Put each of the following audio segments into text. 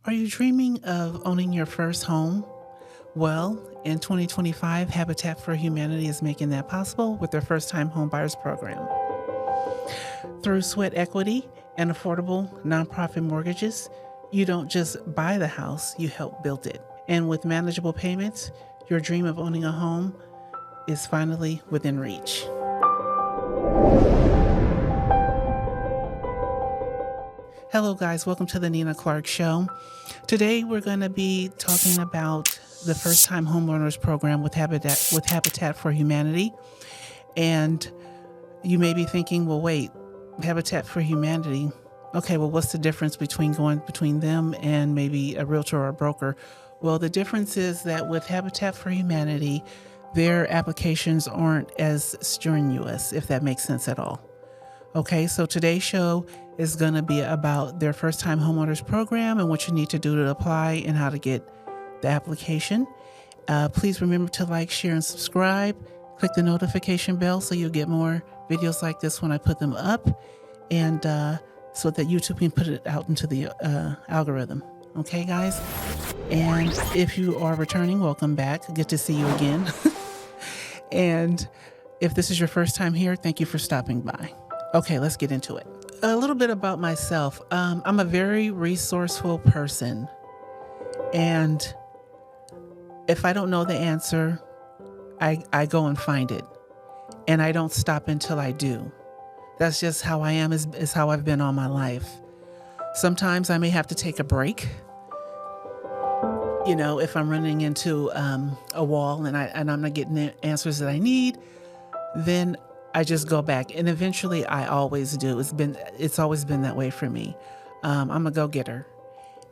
Are you dreaming of owning your first home? Well, in 2025, Habitat for Humanity is making that possible with their first time homebuyers program. Through sweat equity and affordable nonprofit mortgages, you don't just buy the house, you help build it. And with manageable payments, your dream of owning a home is finally within reach. Hello, guys. Welcome to the Nina Clark Show. Today, we're going to be talking about the First Time Homeowners Program with Habitat for Humanity. And you may be thinking, well, wait, Habitat for Humanity. Okay, well, what's the difference between going between them and maybe a realtor or a broker? Well, the difference is that with Habitat for Humanity, their applications aren't as strenuous, if that makes sense at all. Okay, so today's show is going to be about their first time homeowners program and what you need to do to apply and how to get the application. Please remember to like, share, and subscribe. Click the notification bell so you'll get more videos like this when I put them up, and so that YouTube can put it out into the algorithm. Okay, guys? And if you are returning, welcome back. Good to see you again. And if this is your first time here, thank you for stopping by. Okay, let's get into it. A little bit about myself. I'm a very resourceful person. And if I don't know the answer, I go and find it. And I don't stop until I do. That's just how I am, is how I've been all my life. Sometimes I may have to take a break. You know, if I'm running into a wall and I'm not getting the answers that I need, then I just go back, and eventually I always do. It's always been that way for me. I'm a go-getter.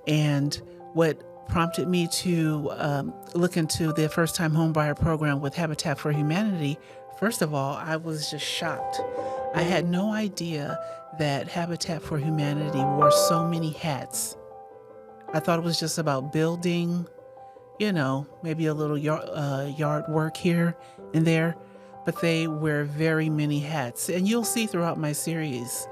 And what prompted me to look into the first-time homebuyer program with Habitat for Humanity, first of all, I was just shocked. I had no idea that Habitat for Humanity wore so many hats. I thought it was just about building, you know, maybe a little yard work here and there. But they wear very many hats, and you'll see throughout my series.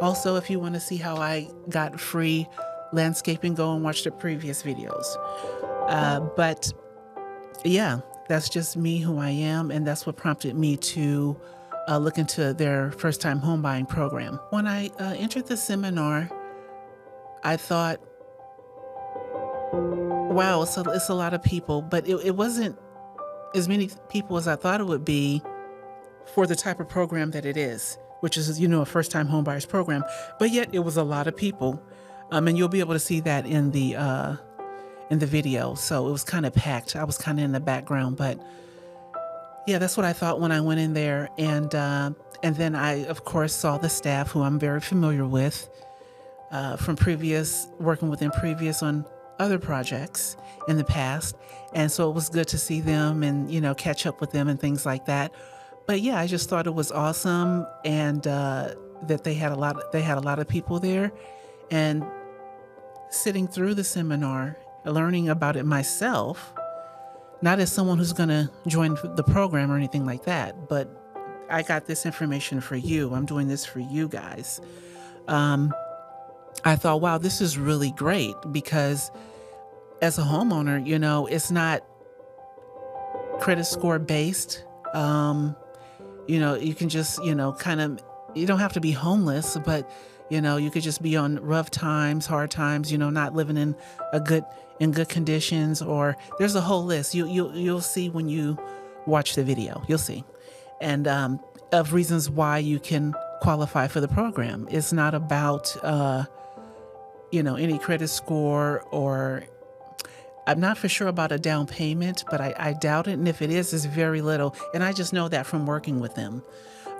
Also, if you want to see how I got free landscaping, go and watch the previous videos. But yeah, that's just me, who I am, and that's what prompted me to look into their first-time home buying program. When I entered the seminar, I thought, wow, it's a lot of people, but it wasn't as many people as I thought it would be for the type of program that it is, which is, you know, a first-time homebuyers program. But yet it was a lot of people, and you'll be able to see that in the video. So it was kind of packed. I was kind of in the background, but yeah, that's what I thought when I went in there. And then I, of course, saw the staff, who I'm very familiar with from working with them previous on other projects in the past. And so it was good to see them and, you know, catch up with them and things like that. But yeah, I just thought it was awesome, and that they had a lot of people there, and sitting through the seminar, learning about it myself, not as someone who's going to join the program or anything like that, but I got this information for you. I'm doing this for you guys. I thought, wow, this is really great, because as a homeowner, you know, it's not credit score based. You know, you can just, you know, you don't have to be homeless, but, you know, you could just be on rough times, hard times, you know, not living in good conditions, or there's a whole list. You'll see when you watch the video, you'll see. And, of reasons why you can qualify for the program. It's not about, you know, any credit score, or I'm not for sure about a down payment, but I doubt it. And if it is, it's very little. And I just know that from working with them.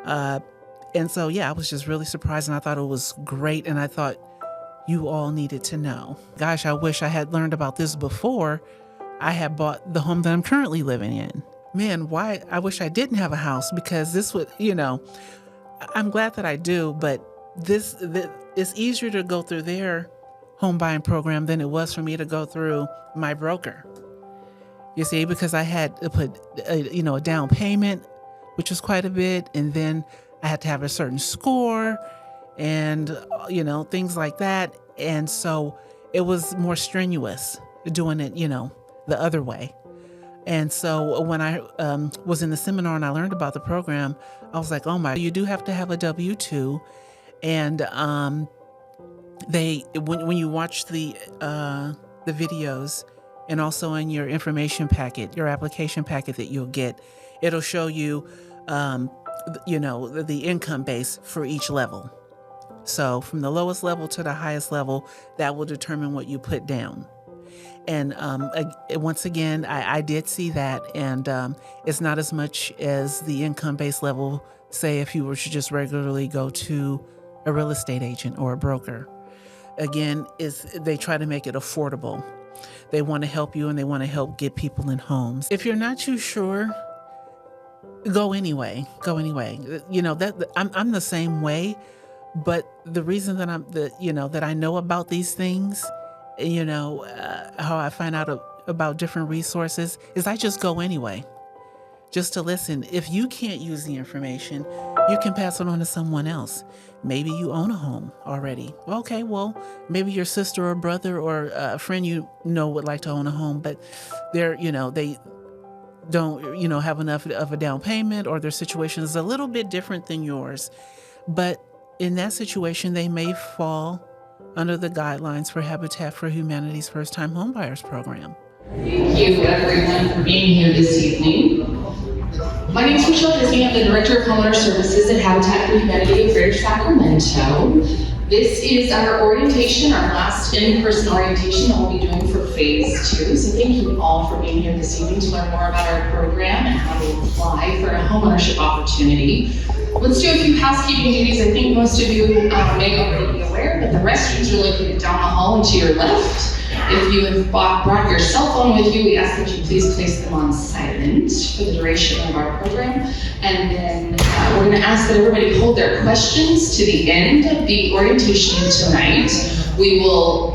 And so, yeah, I was just really surprised, and I thought it was great. And I thought you all needed to know. Gosh, I wish I had learned about this before I had bought the home that I'm currently living in. Man, why? I wish I didn't have a house, because this would, you know, I'm glad that I do, but it's easier to go through their home buying program than it was for me to go through my broker. You see, because I had to put a down payment, which was quite a bit, and then I had to have a certain score, and things like that. And so it was more strenuous doing it, the other way. And so when I was in the seminar and I learned about the program, I was like, oh my, you do have to have a W-2. And when you watch the videos, and also in your information packet, your application packet that you'll get, it'll show you, the income base for each level. So from the lowest level to the highest level, that will determine what you put down. And once again, I did see that, and it's not as much as the income-based level, say if you were to just regularly go to a real estate agent or a broker. Again, they try to make it affordable. They want to help you, and they want to help get people in homes. If you're not too sure, go anyway. I'm the same way, but the reason that that I know about these things, how I find out about different resources, is I just go anyway, just to listen. If you can't use the information, you can pass it on to someone else. Maybe you own a home already. Okay, well, maybe your sister or brother or a friend would like to own a home, but they don't have enough of a down payment, or their situation is a little bit different than yours. But in that situation, they may fall under the guidelines for Habitat for Humanity's First-Time Homebuyers Program. Thank you, everyone, for being here this evening. My name is Michelle Disney. I'm the Director of Homeowner Services at Habitat for Humanity of Greater Sacramento. This is our orientation, our last in-person orientation that we'll be doing for Phase 2. So thank you all for being here this evening to learn more about our program and how to apply for a homeownership opportunity. Let's do a few housekeeping duties. I think most of you may already be aware, but the restrooms are located down the hall and to your left. If you have brought your cell phone with you, we ask that you please place them on silent for the duration of our program. And then we're going to ask that everybody hold their questions to the end of the orientation tonight. We will,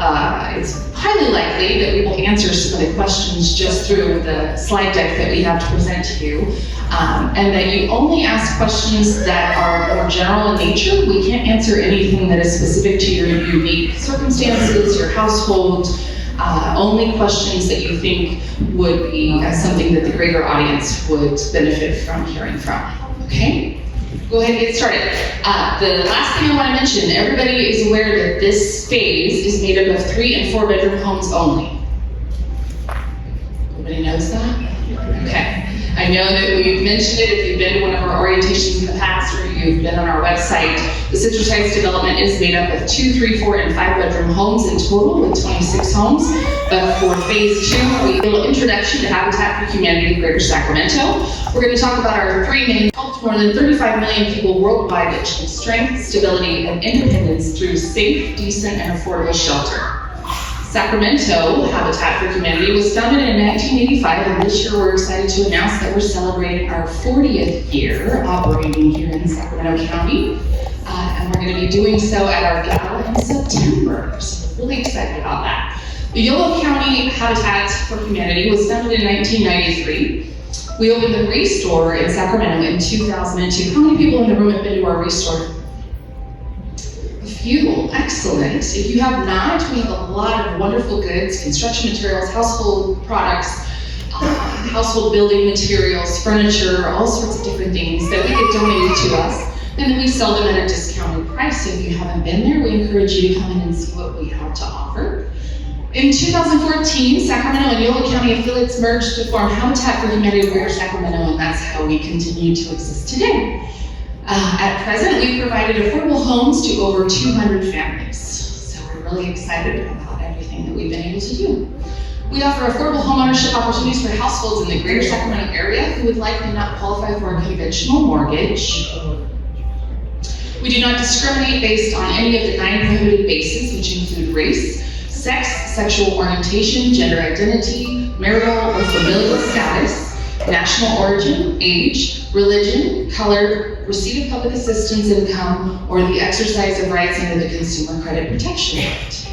it's highly likely that we will answer some of the questions just through the slide deck that we have to present to you. And that you only ask questions that are more general in nature. We can't answer anything that is specific to your unique circumstances, your household. Only questions that you think would be something that the greater audience would benefit from hearing from. Okay? Go ahead and get started. The last thing I want to mention, everybody is aware that this phase is made up of 3 and 4 bedroom homes only. Everybody knows that? Okay. I know that we've mentioned it if you've been to one of our orientations in the past or you've been on our website. The Citrus Heights development is made up of 2, 3, 4, and 5 bedroom homes in total with 26 homes. But for Phase 2, we have a little introduction to Habitat for Humanity of Greater Sacramento. We're going to talk about our 3 main helped more than 35 million people worldwide achieve strength, stability, and independence through safe, decent, and affordable shelter. Sacramento Habitat for Humanity was founded in 1985, and this year we're excited to announce that we're celebrating our 40th year operating here in Sacramento County. And we're going to be doing so at our gala in September. So we're really excited about that. The Yolo County Habitat for Humanity was founded in 1993. We opened the Restore in Sacramento in 2002. How many people in the room have been to our Restore? You, excellent. If you have not, we have a lot of wonderful goods, construction materials, household products, household building materials, furniture, all sorts of different things that we get donated to us. And then we sell them at a discounted price. So if you haven't been there, we encourage you to come in and see what we have to offer. In 2014, Sacramento and Yolo County affiliates merged to form Habitat for Humanity of Greater Sacramento, and that's how we continue to exist today. At present, we've provided affordable homes to over 200 families. So we're really excited about everything that we've been able to do. We offer affordable homeownership opportunities for households in the greater Sacramento area who would likely not qualify for a conventional mortgage. We do not discriminate based on any of the 9 prohibited bases, which include race, sex, sexual orientation, gender identity, marital or familial status, national origin, age, religion, color, receipt of public assistance income, or the exercise of rights under the Consumer Credit Protection Act.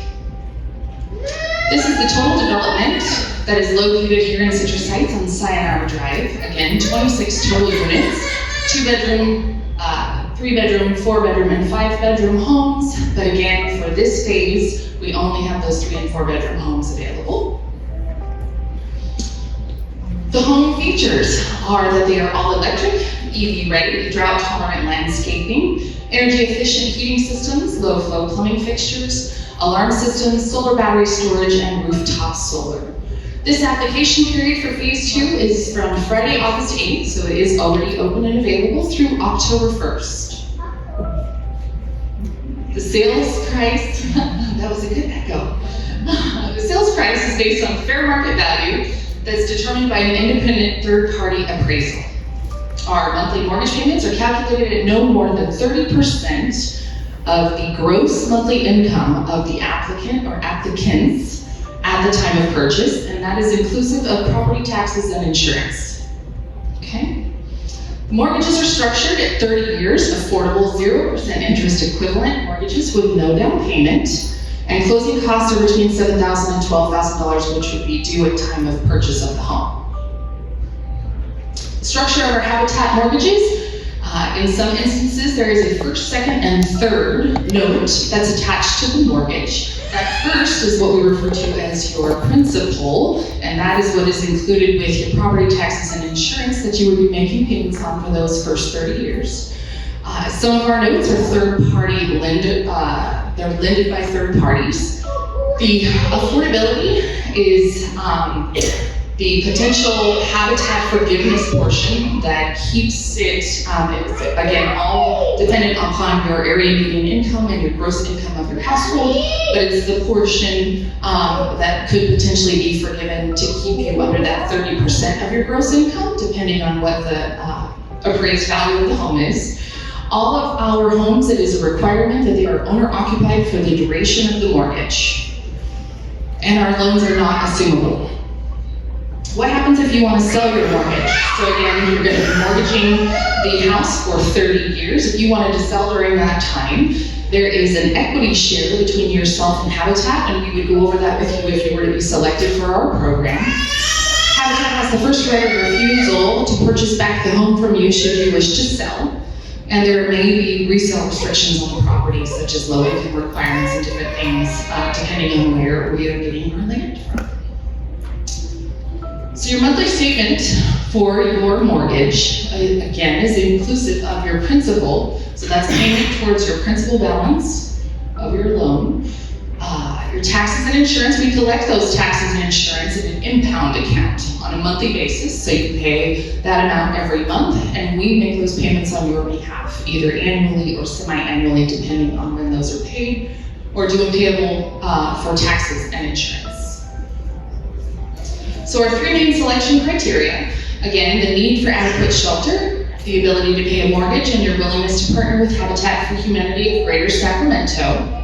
This is the total development that is located here in Citrus Heights on Sayonara Drive. Again, 26 total units, 2-bedroom, 3-bedroom, 4-bedroom, and 5-bedroom homes. But again, for this phase, we We only have those 3 and 4 bedroom homes available. The home features are that they are all electric, EV ready, drought tolerant landscaping, energy efficient heating systems, low flow plumbing fixtures, alarm systems, solar battery storage, and rooftop solar. This application period for phase 2 is from Friday, August 8th, so it is already open and available through October 1st. The sales price, that was a good echo. The sales price is based on fair market value that's determined by an independent third-party appraisal. Our monthly mortgage payments are calculated at no more than 30% of the gross monthly income of the applicant or applicants at the time of purchase, and that is inclusive of property taxes and insurance. Okay? Mortgages are structured at 30 years, affordable 0% interest equivalent mortgages with no down payment, and closing costs are between $7,000 and $12,000, which would be due at time of purchase of the home. The structure of our Habitat mortgages, in some instances, there is a first, second, and third note that's attached to the mortgage. That first is what we refer to as your principal, and that is what is included with your property taxes and insurance that you would be making payments on for those first 30 years. Some of our notes are third-party lended, they're lended by third parties. The affordability is the potential Habitat forgiveness portion that keeps it, again, all dependent upon your area median income and your gross income of your household, but it's the portion that could potentially be forgiven to keep you under that 30% of your gross income, depending on what the appraised value of the home is. All of our homes, it is a requirement that they are owner occupied for the duration of the mortgage. And our loans are not assumable. What happens if you want to sell your mortgage? So again, you're going to be mortgaging the house for 30 years. If you wanted to sell during that time, there is an equity share between yourself and Habitat, and we would go over that with you if you were to be selected for our program. Habitat has the first right of refusal to purchase back the home from you should you wish to sell. And there may be resale restrictions on the property, such as low income requirements and different things, depending on where we are getting our land from. So your monthly statement for your mortgage, again, is inclusive of your principal. So that's payment towards your principal balance of your loan. Your taxes and insurance, we collect those taxes and insurance in an impound account on a monthly basis. So you pay that amount every month, and we make those payments on your behalf, either annually or semi-annually, depending on when those are paid, or due and payable for taxes and insurance. So our 3 main selection criteria, again, the need for adequate shelter, the ability to pay a mortgage, and your willingness to partner with Habitat for Humanity of Greater Sacramento.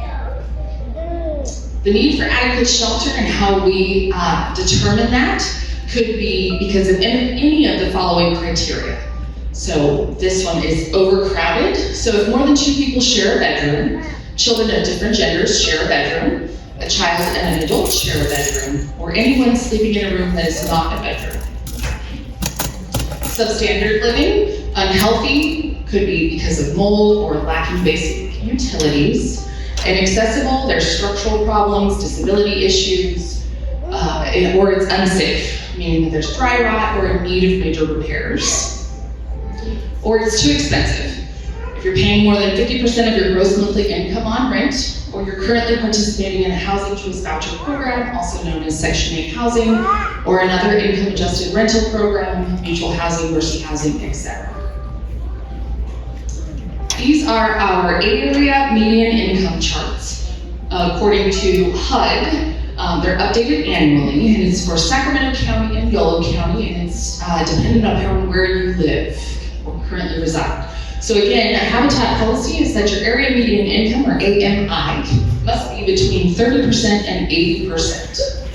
The need for adequate shelter and how we determine that could be because of any of the following criteria. So this one is overcrowded. So if more than 2 people share a bedroom, children of different genders share a bedroom, a child and an adult share a bedroom, or anyone sleeping in a room that is not a bedroom. Substandard living, unhealthy, could be because of mold or lacking basic utilities. Inaccessible, there's structural problems, disability issues, or it's unsafe, meaning that there's dry rot or in need of major repairs. Or it's too expensive. If you're paying more than 50% of your gross monthly income on rent, or you're currently participating in a housing choice voucher program, also known as Section 8 housing, or another income adjusted rental program, mutual housing, mercy housing, etc. These are our area median income charts. According to HUD, they're updated annually, and it's for Sacramento County and Yolo County, and it's dependent upon where you live or currently reside. So again, a Habitat policy is that your area median income, or AMI, must be between 30% and 80%.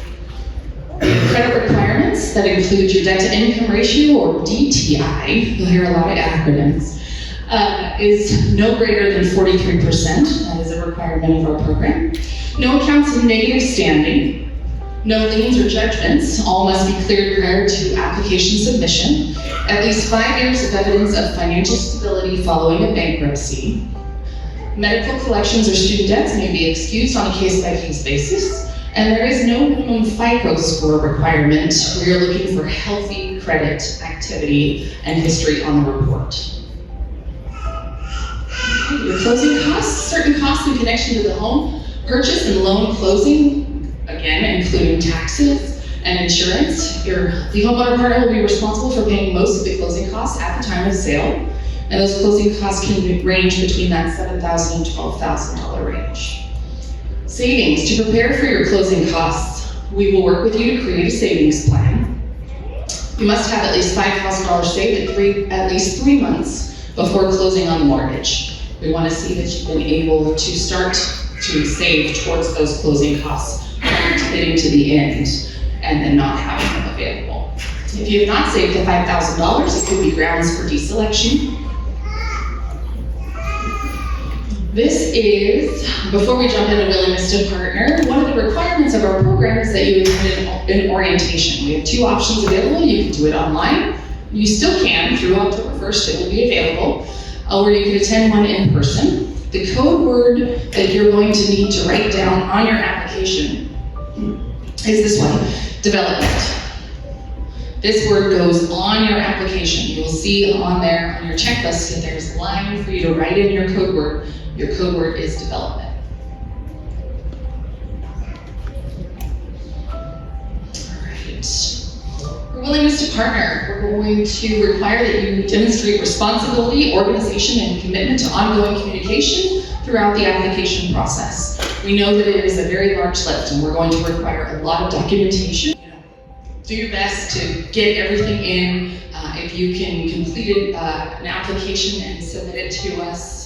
Credit requirements that include your debt to income ratio, or DTI, you'll hear a lot of acronyms, is no greater than 43%. That is a requirement of our program. No accounts in negative standing. No liens or judgments. All must be cleared prior to application submission. At least 5 years of evidence of financial stability following a bankruptcy. Medical collections or student debts may be excused on a case-by-case basis, and there is no minimum FICO score requirement where you're looking for healthy credit activity and history on the report. Your closing costs, certain costs in connection to the home purchase and loan closing, again, including taxes and insurance. The homeowner partner will be responsible for paying most of the closing costs at the time of sale, and those closing costs can range between that $7,000 and $12,000 range. Savings. To prepare for your closing costs, we will work with you to create a savings plan. You must have at least $5,000 saved at least 3 months before closing on the mortgage. We want to see that you've been able to start to save towards those closing costs prior to getting to the end and then not having them available. If you have not saved the $5,000, it could be grounds for deselection. This is, before we jump into willingness to partner, one of the requirements of our program is that you attend an orientation. We have 2 options available. You can do it online. You still can, through October 1st, it will be available. Or you can attend one in person. The code word that you're going to need to write down on your application is this one, development. This word goes on your application. You will see on there, on your checklist, that there's a line for you to write in your code word. Your code word is development. All right. For willingness to partner, we're going to require that you demonstrate responsibility, organization, and commitment to ongoing communication throughout the application process. We know that it is a very large lift, and we're going to require a lot of documentation. Do your best to get everything in. If you can complete an application and submit it to us,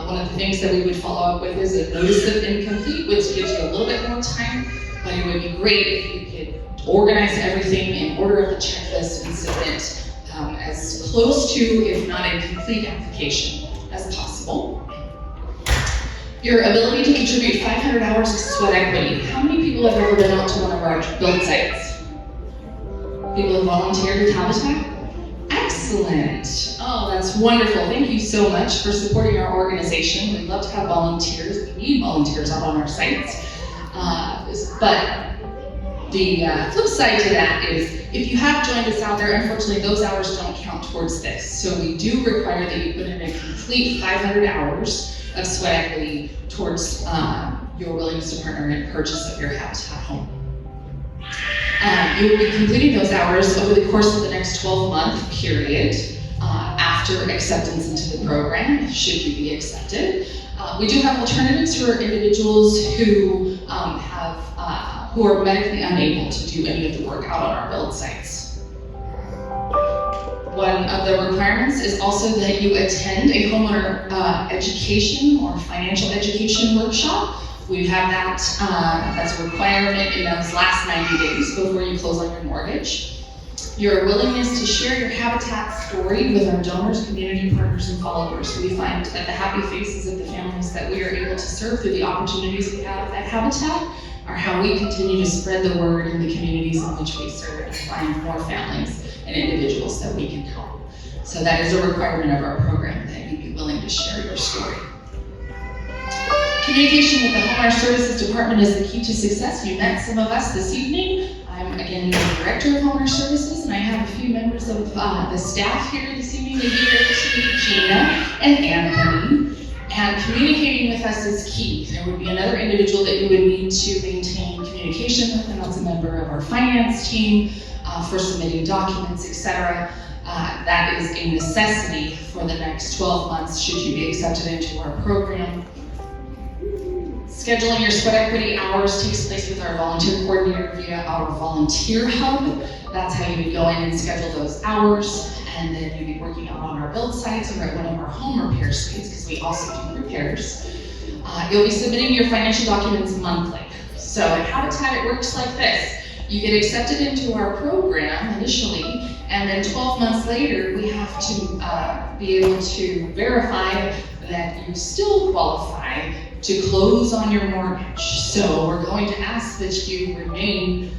one of the things that we would follow up with is a notice of incomplete, which gives you a little bit more time, but it would be great if you could organize everything in order of the checklist and submit as close to, if not a complete application as possible. Your ability to contribute 500 hours of sweat equity. How many people have ever been out to one of our build sites? People have volunteered with Habitat? Excellent. Oh, that's wonderful. Thank you so much for supporting our organization. We'd love to have volunteers. We need volunteers out on our sites. But the flip side to that is, if you have joined us out there, unfortunately those hours don't count towards this. So we do require that you put in a complete 500 hours of sweat equity towards your willingness to partner in purchase of your Habitat home. You will be completing those hours over the course of the next 12-month period after acceptance into the program, should you be accepted. We do have alternatives for individuals who are medically unable to do any of the work out on our build sites. One of the requirements is also that you attend a homeowner education or financial education workshop. We have that as a requirement in those last 90 days before you close on your mortgage. Your willingness to share your Habitat story with our donors, community partners, and followers. We find that the happy faces of the families that we are able to serve through the opportunities we have at Habitat are how we continue to spread the word in the communities in which we serve and find more families and individuals that we can help. So that is a requirement of our program, that you be willing to share your story. Communication with the Homeowner Services Department is the key to success. You met some of us this evening. I'm again the Director of Homeowner Services, and I have a few members of the staff here this evening. Maybe you're able to meet Gina and Anthony. And communicating with us is key. There would be another individual that you would need to maintain communication with, and that's a member of our finance team for submitting documents, etc. That is a necessity for the next 12 months should you be accepted into our program. Scheduling your sweat equity hours takes place with our volunteer coordinator via our volunteer hub. That's how you would go in and schedule those hours, and then you'd be working out on our build sites or at one of our home repair sites, because we also do repairs. You'll be submitting your financial documents monthly. So at Habitat, it works like this. You get accepted into our program initially, and then 12 months later, we have to be able to verify that you still qualify to close on your mortgage. So we're going to ask that you remain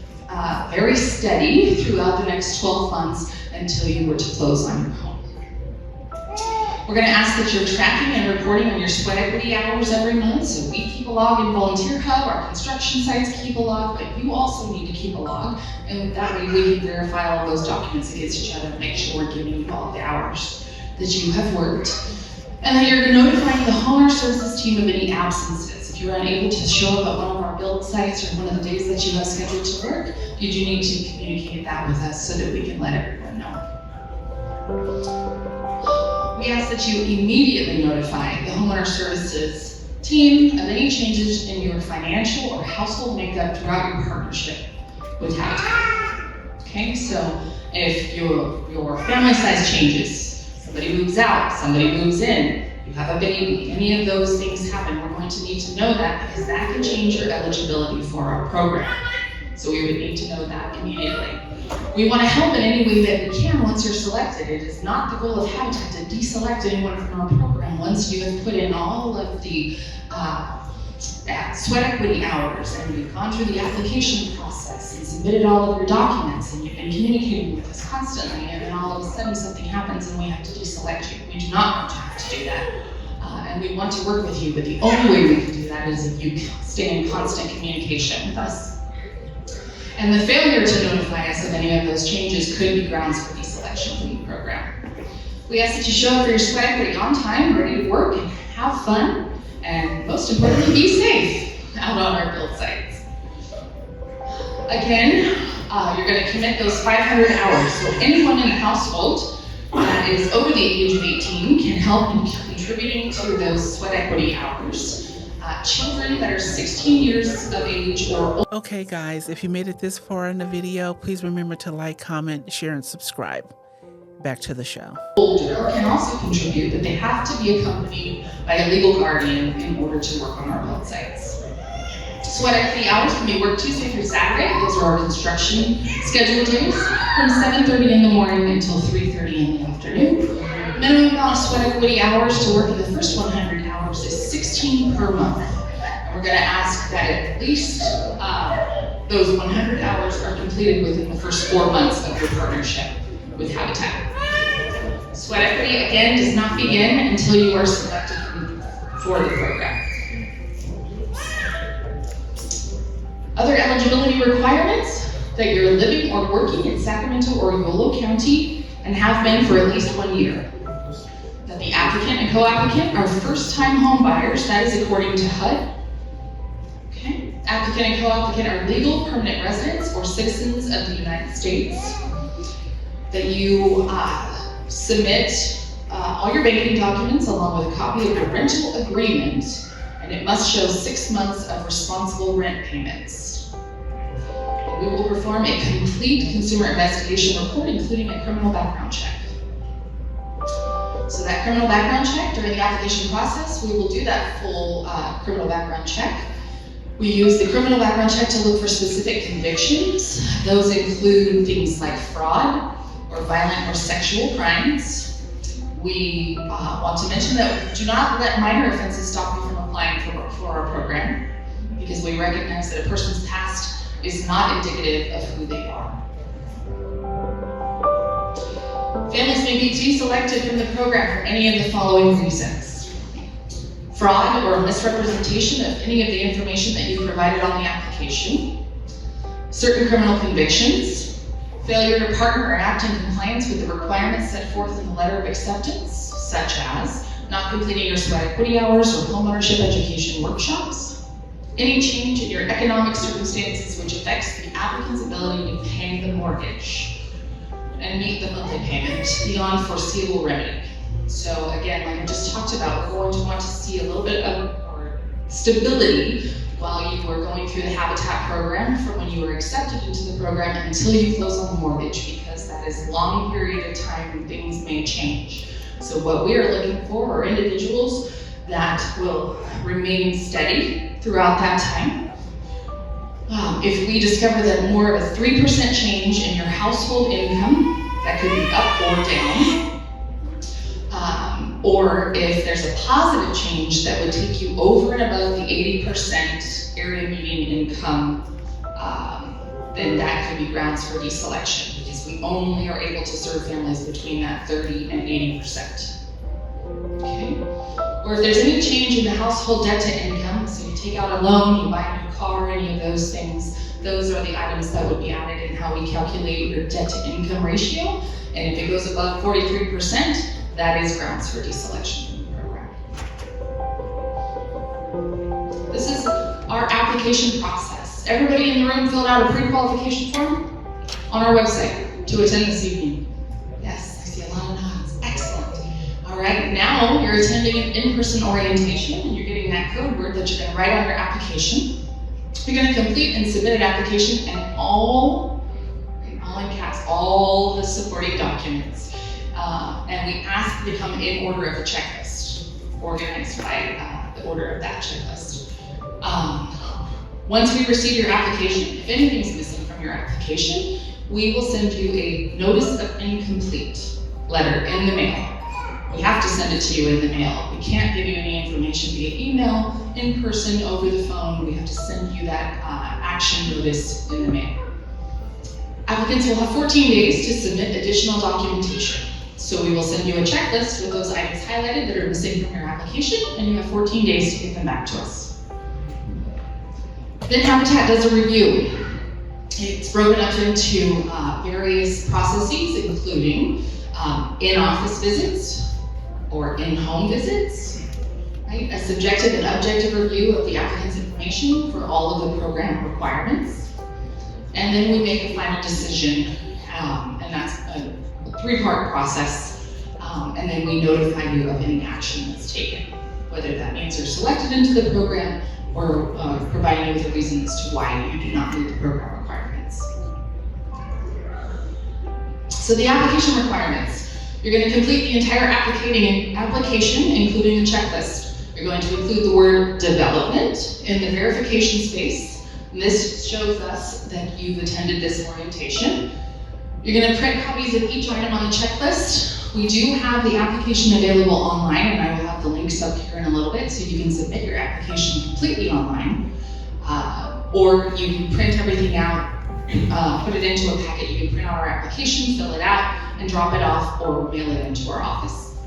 very steady throughout the next 12 months until you were to close on your home. We're going to ask that you're tracking and reporting on your sweat equity hours every month. So we keep a log in Volunteer Hub, our construction sites keep a log, but you also need to keep a log. And that way we can verify all those documents against each other and make sure we're giving you all the hours that you have worked. And then you're notifying the homeowner services team of any absences. If you're unable to show up at one of our build sites or one of the days that you have scheduled to work, you do need to communicate that with us so that we can let everyone know. We ask that you immediately notify the homeowner services team of any changes in your financial or household makeup throughout your partnership with Habitat. Okay, so if your family size changes, somebody moves out, somebody moves in, you have a baby, any of those things happen, we're going to need to know that because that can change your eligibility for our program. So we would need to know that immediately. We want to help in any way that we can once you're selected. It is not the goal of Habitat to deselect anyone from our program once you have put in all of the sweat equity hours and you've gone through the application process and submitted all of your documents and you've been communicating with us constantly, and then all of a sudden something happens and we have to deselect you. We do not want to have to do that. And we want to work with you, but the only way we can do that is if you stay in constant communication with us. And the failure to notify us of any of those changes could be grounds for deselection from the program. We ask that you show up for your sweat equity on time, ready to work and have fun, and most importantly, be safe out on our build sites. Again, you're going to commit those 500 hours. So anyone in the household that is over the age of 18 can help in contributing to those sweat equity hours. Children that are 16 years of age or older. Okay, guys, if you made it this far in the video, please remember to like, comment, share, and subscribe. Back to the show. Older can also contribute, but they have to be accompanied by a legal guardian in order to work on our build sites. Sweat equity hours can be worked Tuesday through Saturday. Those are our construction scheduled days from 7:30 in the morning until 3:30 in the afternoon. Minimum amount of sweat equity hours to work in the first 100 hours is 16 per month. And we're going to ask that at least those 100 hours are completed within the first 4 months of your partnership with Habitat. Sweat equity, again, does not begin until you are selected for the program. Other eligibility requirements: that you're living or working in Sacramento or Yolo County and have been for at least 1 year. That the applicant and co-applicant are first-time home buyers, that is according to HUD. Okay. Applicant and co-applicant are legal permanent residents or citizens of the United States. That you submit all your banking documents along with a copy of your rental agreement, and it must show 6 months of responsible rent payments. We will perform a complete consumer investigation report, including a criminal background check. So that criminal background check, during the application process, we will do that full criminal background check. We use the criminal background check to look for specific convictions. Those include things like fraud or violent or sexual crimes. We want to mention that do not let minor offenses stop you from applying for our program, because we recognize that a person's past is not indicative of who they are. Families may be deselected from the program for any of the following reasons: fraud or misrepresentation of any of the information that you provided on the application, certain criminal convictions, failure to partner or act in compliance with the requirements set forth in the letter of acceptance, such as not completing your sweat equity hours or homeownership education workshops, any change in your economic circumstances which affects the applicant's ability to pay the mortgage and meet the monthly payment beyond foreseeable remedy. So again, like I just talked about, we're going to want to see a little bit of more stability while you are going through the Habitat program from when you were accepted into the program until you close on the mortgage, because that is a long period of time and things may change. So what we are looking for are individuals that will remain steady throughout that time. If we discover that more of a 3% change in your household income, that could be up or down, or if there's a positive change that would take you over and above the 80% area median income, then that could be grounds for deselection, because we only are able to serve families between that 30 and 80%. Okay. Or if there's any change in the household debt to income, so you take out a loan, you buy a new car, any of those things, those are the items that would be added in how we calculate your debt to income ratio. And if it goes above 43%, that is grounds for deselection from the program. This is our application process. Everybody in the room filled out a pre-qualification form on our website to attend this evening. Yes, I see a lot of nods. Excellent. All right, now you're attending an in-person orientation and you're getting that code word that you're going to write on your application. You're going to complete and submit an application and all in caps, all the supporting documents. And we ask you to come in order of the checklist, organized by the order of that checklist. Once we receive your application, if anything's missing from your application, we will send you a notice of incomplete letter in the mail. We have to send it to you in the mail. We can't give you any information via email, in person, over the phone. We have to send you that action notice in the mail. Applicants will have 14 days to submit additional documentation. So we will send you a checklist with those items highlighted that are missing from your application, and you have 14 days to get them back to us. Then Habitat does a review. It's broken up into various processes, including in-office visits or in-home visits, right? A subjective and objective review of the applicant's information for all of the program requirements. And then we make a final decision, and that's a three-part process. And then we notify you of any action that's taken, whether that means you're selected into the program or providing you with a reason as to why you do not meet the program requirements. So the application requirements. You're going to complete the entire application, including the checklist. You're going to include the word development in the verification space. And this shows us that you've attended this orientation. You're going to print copies of each item on the checklist. We do have the application available online, and I will have the links up here in a little bit so you can submit your application completely online. Or you can print everything out, put it into a packet. You can print out our application, fill it out, and drop it off or mail it into our office.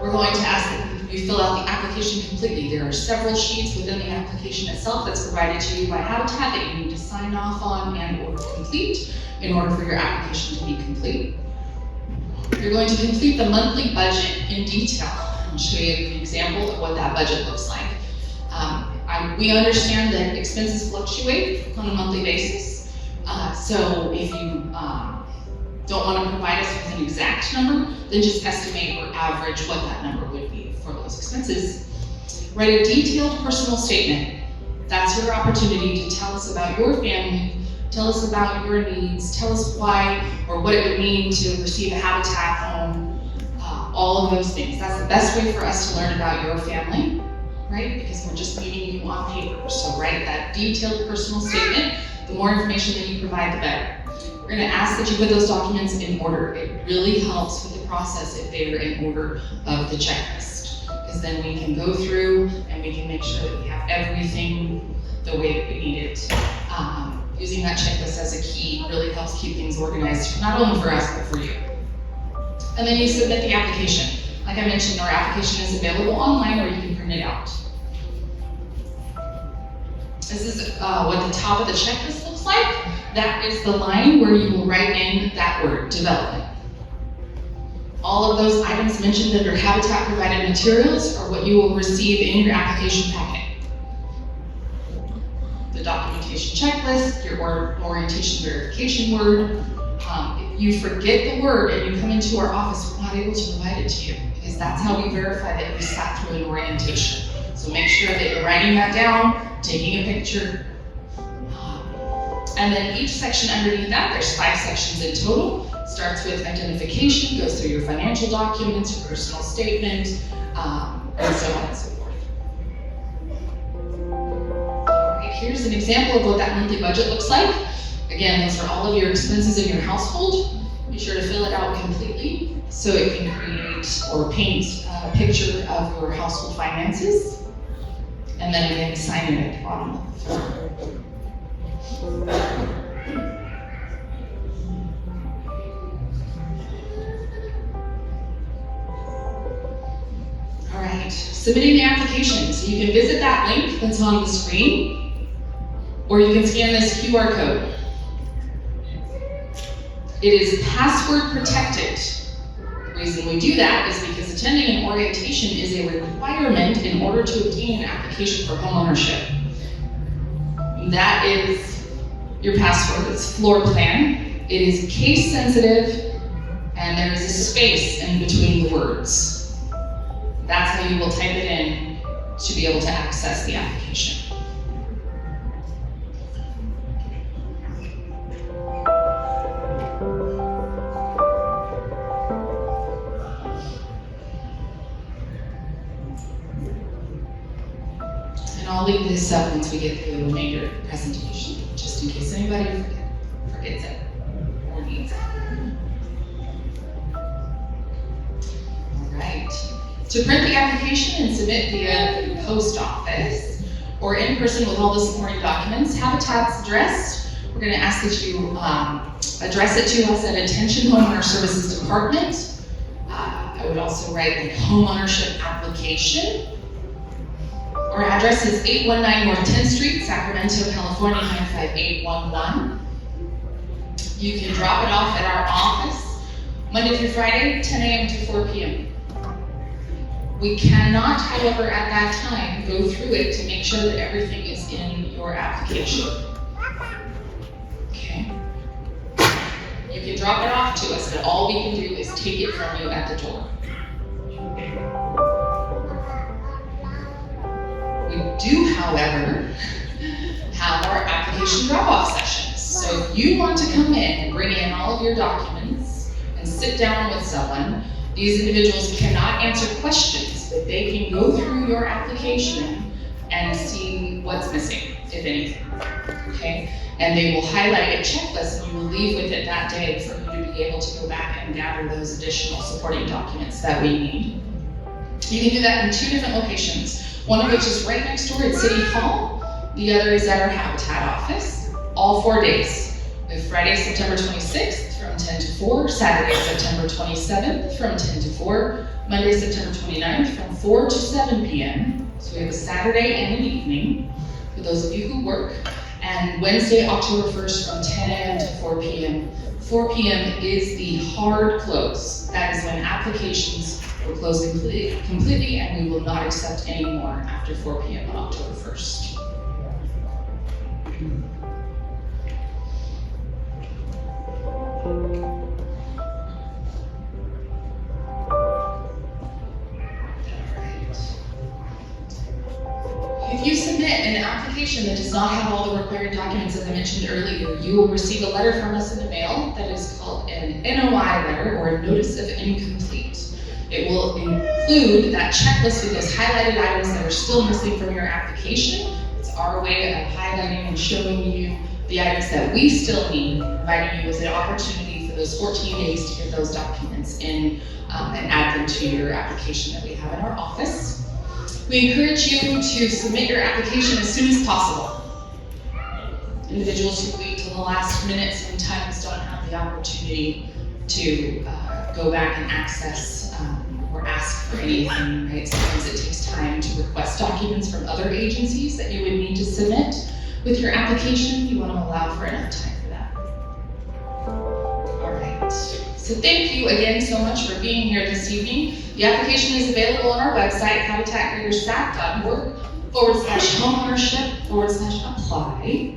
We're going to ask that you fill out the application completely. There are several sheets within the application itself that's provided to you by Habitat that you need to sign off on and or complete in order for your application to be complete. You're going to complete the monthly budget in detail. I'll show you an example of what that budget looks like. We understand that expenses fluctuate on a monthly basis. So if you don't want to provide us with an exact number, then just estimate or average what that number would be for those expenses. Write a detailed personal statement. That's your opportunity to tell us about your family, tell us about your needs, tell us why or what it would mean to receive a Habitat home, all of those things. That's the best way for us to learn about your family, right? Because we're just meeting you on paper. So write that detailed personal statement. The more information that you provide, the better. We're going to ask that you put those documents in order. It really helps with the process if they are in order of the checklist, because then we can go through and we can make sure that we have everything the way that we need it. Using that checklist as a key really helps keep things organized, not only for us, but for you. And then you submit the application. Like I mentioned, our application is available online or you can print it out. This is what the top of the checklist looks like. That is the line where you will write in that word, development. All of those items mentioned under Habitat provided materials are what you will receive in your application packet. The documentation checklist, your orientation verification word. If you forget the word and you come into our office, we're not able to provide it to you because that's how we verify that you sat through an orientation. So make sure that you're writing that down, taking a picture. And then each section underneath that, there's 5 sections in total. Starts with identification, goes through your financial documents, your personal statement, and so on and so forth. All right, here's an example of what that monthly budget looks like. Again, those are all of your expenses in your household. Be sure to fill it out completely so it can create or paint a picture of your household finances. And then again, sign it at the bottom of the form. submitting the application. So you can visit that link that's on the screen, or you can scan this QR code. It is password protected. The reason we do that is because attending an orientation is a requirement in order to obtain an application for homeownership. That is your password. It's floor plan. It is case sensitive, and there is a space in between the words. That's how you will type it in to be able to access the application. And I'll leave this up once we get through the remainder of the presentation, just in case anybody forgets it or needs it. All right. To print the application and submit via the post office or in person with all the supporting documents, Habitat's address. We're going to ask that you address it to us at Attention Homeowner Services Department. I would also write a homeownership application. Our address is 819 North 10th Street, Sacramento, California, 95811. You can drop it off at our office Monday through Friday, 10 a.m. to 4 p.m. We cannot, however, at that time, go through it to make sure that everything is in your application. Okay? You can drop it off to us, but all we can do is take it from you at the door. We do, however, have our application drop-off sessions. So if you want to come in and bring in all of your documents and sit down with someone, these individuals cannot answer questions, but they can go through your application and see what's missing, if anything, okay? And they will highlight a checklist and you will leave with it that day for you to be able to go back and gather those additional supporting documents that we need. You can do that in 2 different locations. One of which is right next door at City Hall. The other is at our Habitat office, all 4 days. We have Friday, September 26th from 10 to 4, Saturday, September 27th from 10 to 4, Monday, September 29th from 4 to 7 p.m. So we have a Saturday and an evening for those of you who work. And Wednesday, October 1st from 10 a.m. to 4 p.m. 4 p.m. is the hard close. That is when applications will close completely, and we will not accept any more after 4 p.m. on October 1st. If you submit an application that does not have all the required documents, as I mentioned earlier, you will receive a letter from us in the mail that is called an NOI letter, or a Notice of Incomplete. It will include that checklist with those highlighted items that are still missing from your application. It's our way of highlighting and showing you the items that we still need, providing you with an opportunity for those 14 days to get those documents in and add them to your application that we have in our office. We encourage you to submit your application as soon as possible. Individuals who wait till the last minute sometimes don't have the opportunity to go back and access or ask for anything, right? Sometimes it takes time to request documents from other agencies that you would need to submit with your application. You want to allow for enough time for that. All right. So thank you again so much for being here this evening. The application is available on our website, habitatgreatersac.org/homeownership/apply.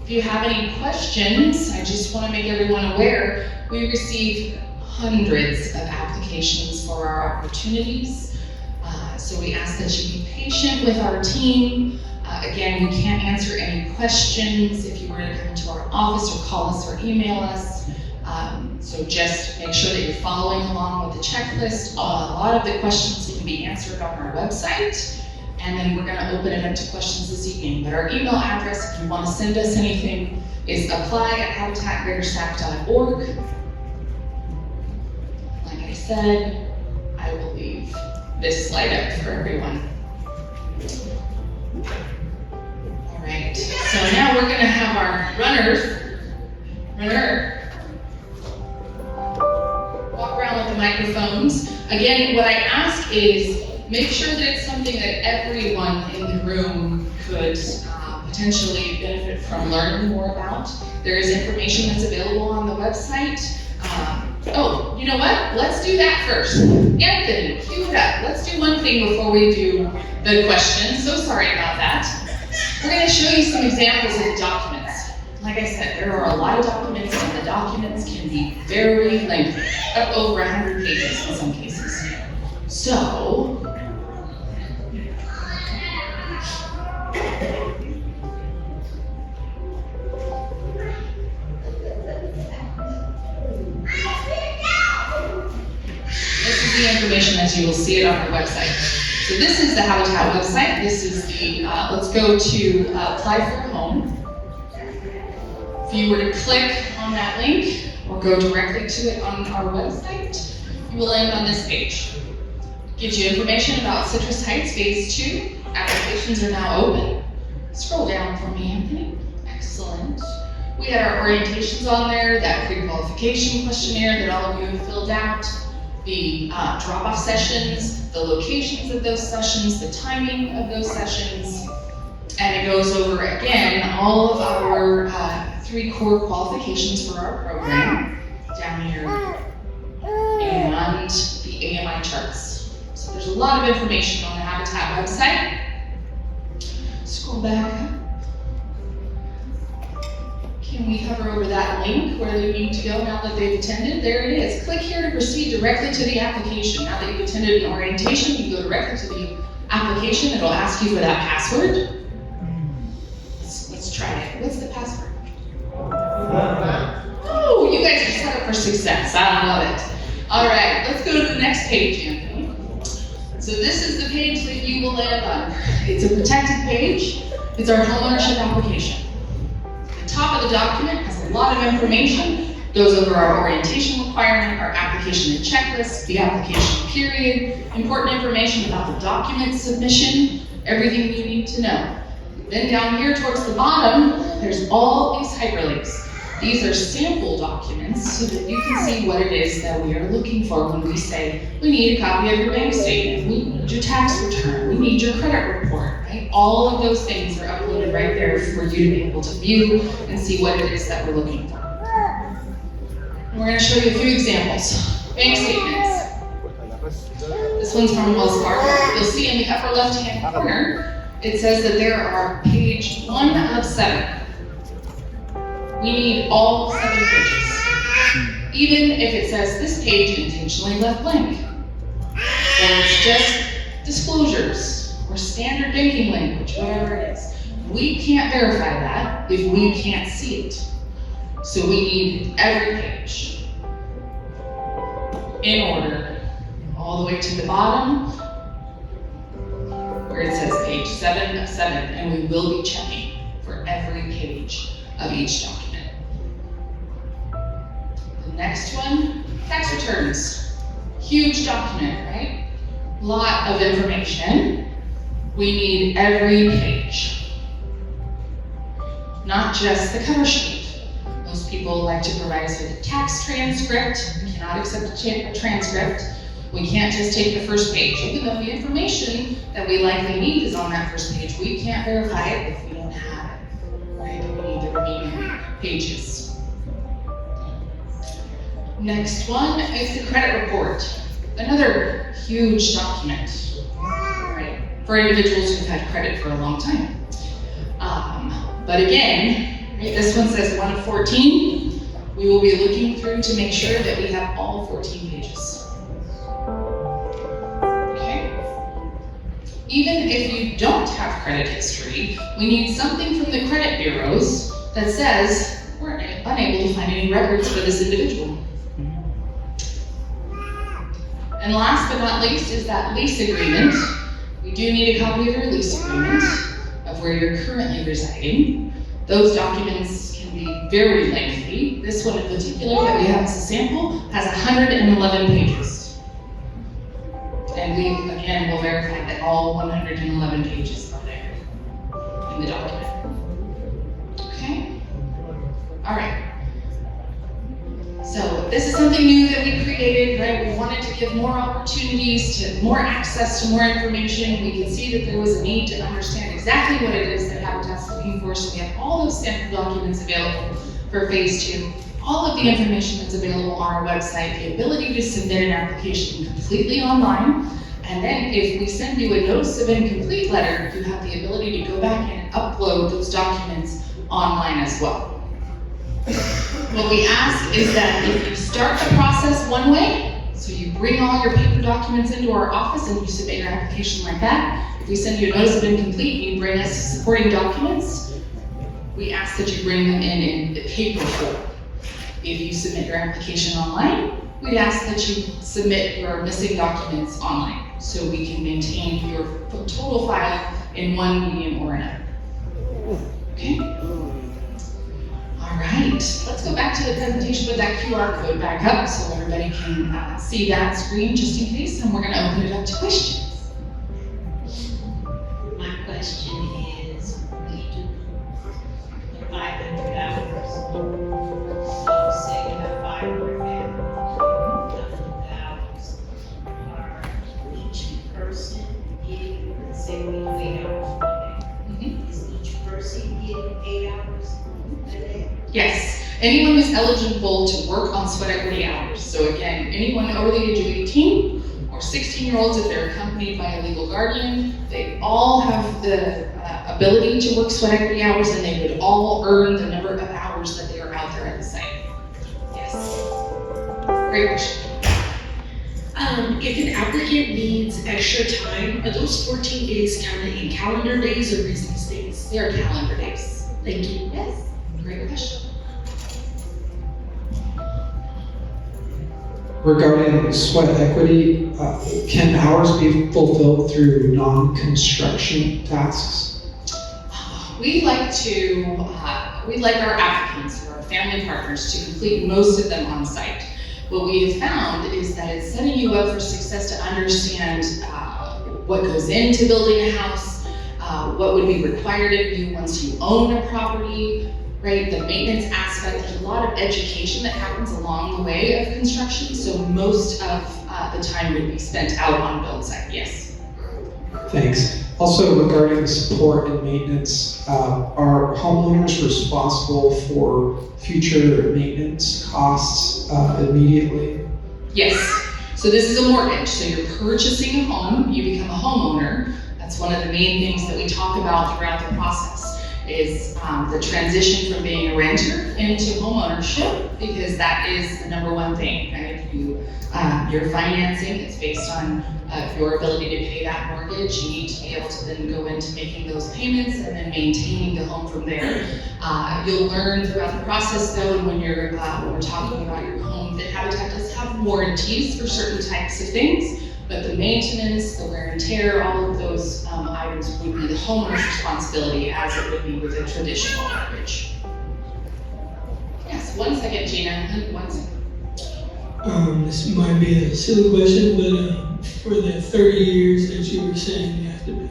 If you have any questions, I just want to make everyone aware, we receive hundreds of applications for our opportunities. So we ask that you be patient with our team. Again, we can't answer any questions if you were to come to our office or call us or email us. So just make sure that you're following along with the checklist. A lot of the questions can be answered on our website. And then we're going to open it up to questions this evening. But our email address, if you want to send us anything, is apply@habitatgreatersac.org. Like I said, I will leave this slide up for everyone. All right, so now we're going to have our runner walk around with the microphones. Again, what I ask is make sure that it's something that everyone in the room could potentially benefit from learning more about. There is information that's available on the website. Oh, you know what? Let's do that first. Anthony, cue it up. Let's do one thing before we do the question. So sorry about that. We're going to show you some examples of documents. Like I said, there are a lot of documents, and the documents can be very lengthy, up over 100 pages in some cases. So, this is the information as you will see it on our website. So this is the Habitat website. This is the, let's go to apply for a home. If you were to click on that link or go directly to it on our website, you will land on this page. Gives you information about Citrus Heights Phase 2. Applications are now open. Scroll down for me, Anthony. Excellent. We had our orientations on there, that pre-qualification questionnaire that all of you have filled out, the drop-off sessions, the locations of those sessions, the timing of those sessions, and it goes over, again, all of our 3 core qualifications for our program down here, and the AMI charts. So there's a lot of information on the Habitat website. Scroll back up. Can we hover over that link where they need to go now that they've attended? There it is. Click here to proceed directly to the application. Now that you've attended an orientation, you go directly to the application. It'll ask you for that password. Let's try it. What's the password? Oh, you guys are set up for success. I love it. All right, let's go to the next page, Anthony. So this is the page that you will land on. It's a protected page. It's our homeownership application. The top of the document has a lot of information. Goes over our orientation requirement, our application and checklist, the application period, important information about the document submission, everything you need to know. Then down here towards the bottom, there's all these hyperlinks. These are sample documents so that you can see what it is that we are looking for when we say, we need a copy of your bank statement, we need your tax return, we need your credit report, right? All of those things are uploaded right there for you to be able to view and see what it is that we're looking for. And we're going to show you a few examples. Bank statements. This one's from Wells Fargo. You'll see in the upper left-hand corner, it says that there are page 1 of 7. We need all 7 pages. Even if it says this page intentionally left blank. Or it's just disclosures or standard banking language, whatever it is. We can't verify that if we can't see it. So we need every page in order, all the way to the bottom, where it says page 7 of 7, and we will be checking for every page of each document. The next one, tax returns. Huge document, right? Lot of information. We need every page. Not just the cover sheet. Most people like to provide us with a tax transcript. We cannot accept a transcript. We can't just take the first page. Even though the information that we likely need is on that first page, we can't verify it if we don't have it, right? We need the remaining pages. Next one is the credit report. Another huge document, right? For individuals who've had credit for a long time. But again, right, this one says 1 of 14. We will be looking through to make sure that we have all 14 pages. Okay? Even if you don't have credit history, we need something from the credit bureaus that says we're unable to find any records for this individual. And last but not least is that lease agreement. We do need a copy of your lease agreement of where you're currently residing. Those documents can be very lengthy. This one in particular that we have as a sample has 111 pages. And we, again, will verify that all 111 pages are there in the document. Okay? All right. So This is something new that we created, right? We wanted to give more opportunities to more access to more information. We could see that there was a need to understand exactly what it is that Habitat's looking for. So we have all those sample documents available for phase 2. All of the information that's available on our website, the ability to submit an application completely online. And then if we send you a notice of incomplete letter, you have the ability to go back and upload those documents online as well. What we ask is that if you start the process one way, so you bring all your paper documents into our office and you submit your application like that. If we send you a notice of incomplete, you bring us supporting documents, we ask that you bring them in the paper form. If you submit your application online, we'd ask that you submit your missing documents online so we can maintain your total file in one medium or another. Okay? All right, let's go back to the presentation with that QR code back up so everybody can see that screen just in case, and we're going to open it up to questions. My question is, we do the 500 hours. So say you have 500 hours. Are each person getting, let's say we do 8 hours per day. Is each person getting 8 hours a day? Yes, anyone who's eligible to work on sweat equity hours. So again, anyone over the age of 18 or 16-year-olds if they're accompanied by a legal guardian, they all have the ability to work sweat equity hours, and they would all earn the number of hours that they are out there at the site. Yes. Great question. If an applicant needs extra time, are those 14 days counted in calendar days or business days? They are calendar days. Thank you. Yes. Great question. Regarding sweat equity, can hours be fulfilled through non-construction tasks? We like our applicants or our family partners to complete most of them on site. What we have found is that it's setting you up for success to understand what goes into building a house, what would be required of you once you own a property, right? The maintenance aspect, there's a lot of education that happens along the way of construction, so most of the time would be spent out on build site, yes. Thanks. Also, regarding support and maintenance, are homeowners responsible for future maintenance costs immediately? Yes. So this is a mortgage. So you're purchasing a home, you become a homeowner. That's one of the main things that we talk about throughout the process is the transition from being a renter into home ownership, because that is the number one thing, right? Your financing is based on your ability to pay that mortgage. You need to be able to then go into making those payments and then maintaining the home from there. You'll learn throughout the process, though, when we're talking about your home, that Habitat does have warranties for certain types of things, but the maintenance, the wear and tear, all of those items would be the homeowner's responsibility, as it would be with a traditional mortgage. Yes, 1 second, Gina. 1 second. This might be a silly question, but for the 30 years that you were saying you have to pay,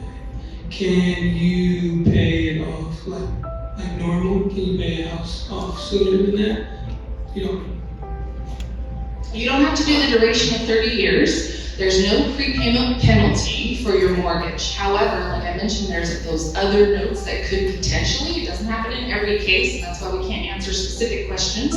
can you pay it off like normal? Can you pay it off sooner than that? You don't have to do the duration of 30 years. There's no prepayment penalty for your mortgage. However, like I mentioned, there's those other notes that could potentially, it doesn't happen in every case, and that's why we can't answer specific questions.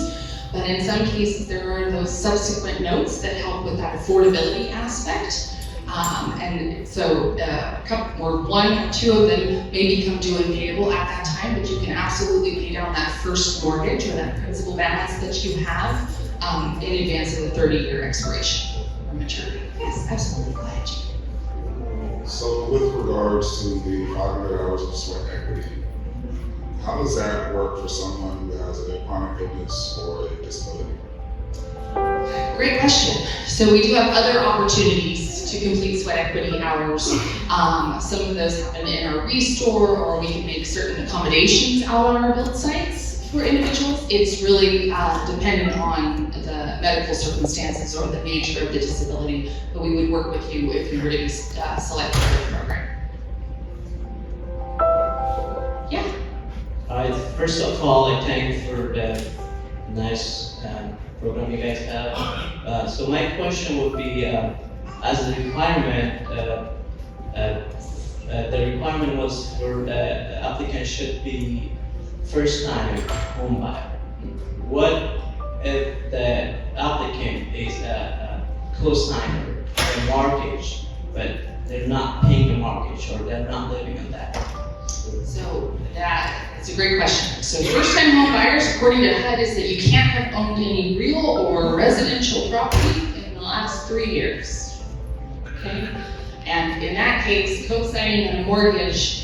But in some cases, there are those subsequent notes that help with that affordability aspect. And so a couple, or 1 or 2 of them may become due and payable at that time, but you can absolutely pay down that first mortgage or that principal balance that you have in advance of the 30-year expiration or maturity. Yes, absolutely. Go ahead, Gina. So with regards to the 500 hours of sweat equity, how does that work for someone who has a chronic illness or a disability? Great question. So we do have other opportunities to complete sweat equity hours. Some of those happen in our restore, or we can make certain accommodations out on our build sites for individuals. It's really dependent on the medical circumstances or the nature of the disability, but we would work with you if you were to be selected for the program. Yeah. First of all, I thank you for the nice program you guys have. So my question would be, as a requirement, the requirement was for the applicant should be first-time home buyer. What if the applicant is a co-signer for a mortgage, but they're not paying the mortgage or they're not living on that? So that's a great question. So first-time home buyers, according to HUD, is that you can't have owned any real or residential property in the last 3 years. Okay? And in that case, co-signing on a mortgage,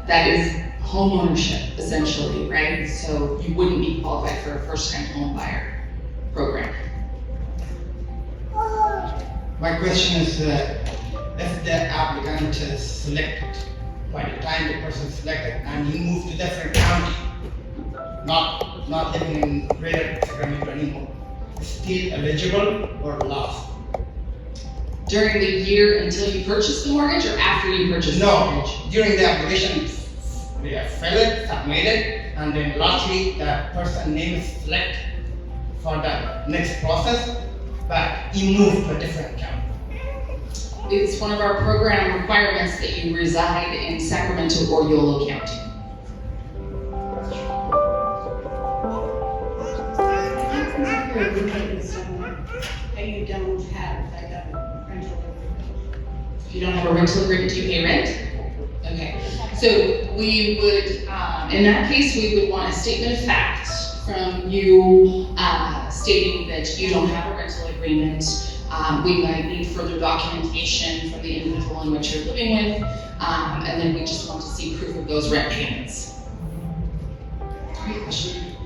that is home ownership essentially, right? So you wouldn't be qualified for a first-time home buyer program. My question is, if the applicant is selected, by the time the person is selected and he moved to different county, not living in Greater Sacramento anymore, is still eligible or lost? During the year until you purchase the mortgage or after you purchase the No, mortgage? during the application, they are fill it, submit it, and then lastly, the person name is selected for the next process, but he moved to a different county. It's one of our program requirements that you reside in Sacramento or Yolo County. You're located somewhere and you don't have like a rental agreement. If you don't have a rental agreement, do you pay rent? Okay, so we would, in that case, we would want a statement of fact from you stating that you don't have a rental agreement. We might need further documentation from the individual in which you're living with, and then we just want to see proof of those rent payments. Great question.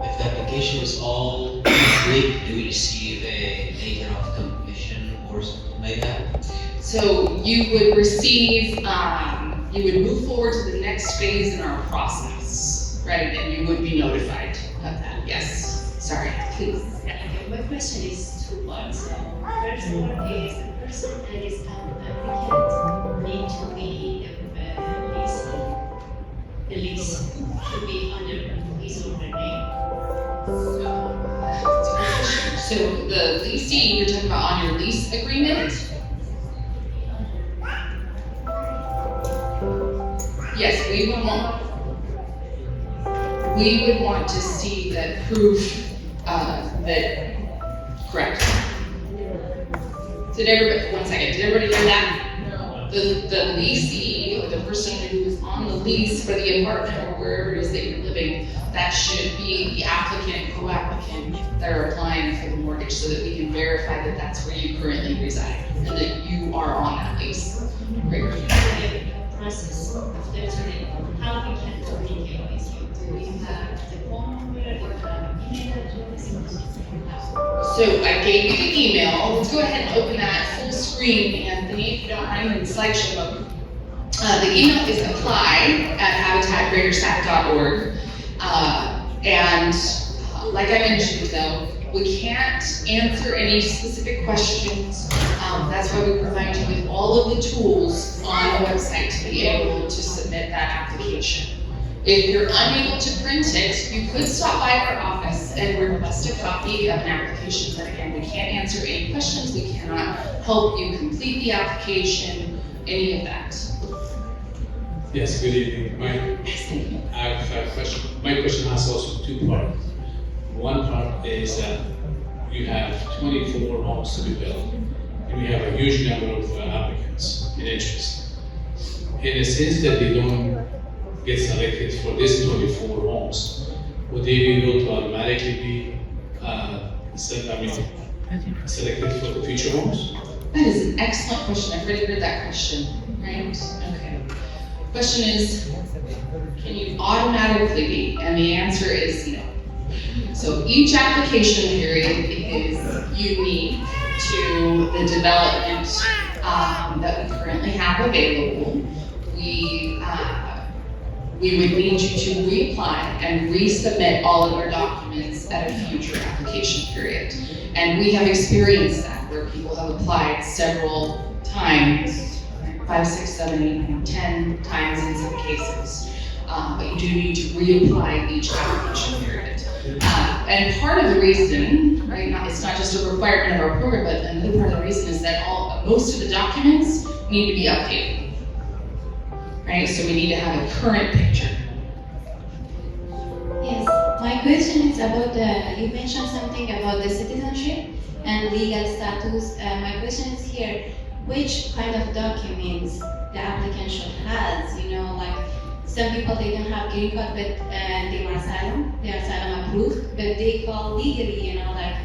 If the application is all complete, do we receive a letter of completion or something like that? So you would receive, you would move forward to the next phase in our process, right? And you would be notified of that, yes. Sorry, please. My question is two parts. First one is the person that is applicant need to be the lease to be under his or her name. So the leasing, you're talking about on your lease agreement? Yes, we would want to see that proof, that, correct. Did everybody hear that? No. The leasee, or the person who is on the lease for the apartment or wherever it is that you're living, that should be the applicant, co-applicant that are applying for the mortgage so that we can verify that that's where you currently reside and that you are on that lease. Great. Process after today, how we can communicate with you? Do we have the phone number or the email address? So I gave you the email. Let's go ahead and open that full screen, Anthony, if you don't mind, in slideshow mode. The email is apply@habitatgreatersac.org. And like I mentioned though, we can't answer any specific questions. That's why we provide you with all of the tools on the website to be able to submit that application. If you're unable to print it, you could stop by our office and request a copy of an application. But again, we can't answer any questions. We cannot help you complete the application, any of that. Yes, good evening. I have a question. My question has also two parts. One part is that you have 24 homes to be built, and we have a huge number of applicants in interest. In the sense that they don't get selected for this 24 homes, would they be able to automatically be selected for the future homes? That is an excellent question. I've already heard that question, right? Okay. Question is, can you automatically be? And the answer is no. So each application period is unique to the development that we currently have available. We would need you to reapply and resubmit all of our documents at a future application period. And we have experienced that where people have applied several times, 5, 6, 7, 8, 9, 10 times in some cases. but you do need to reapply each application period. And part of the reason, right, it's not just a requirement of our program, but another part of the reason is that most of the documents need to be updated. Right, so we need to have a current picture. Yes, my question is about you mentioned something about the citizenship and legal status. My question is here, which kind of documents the applicant should have? You know, like some people they don't have green card, but they are asylum approved, but they call legally, you know, like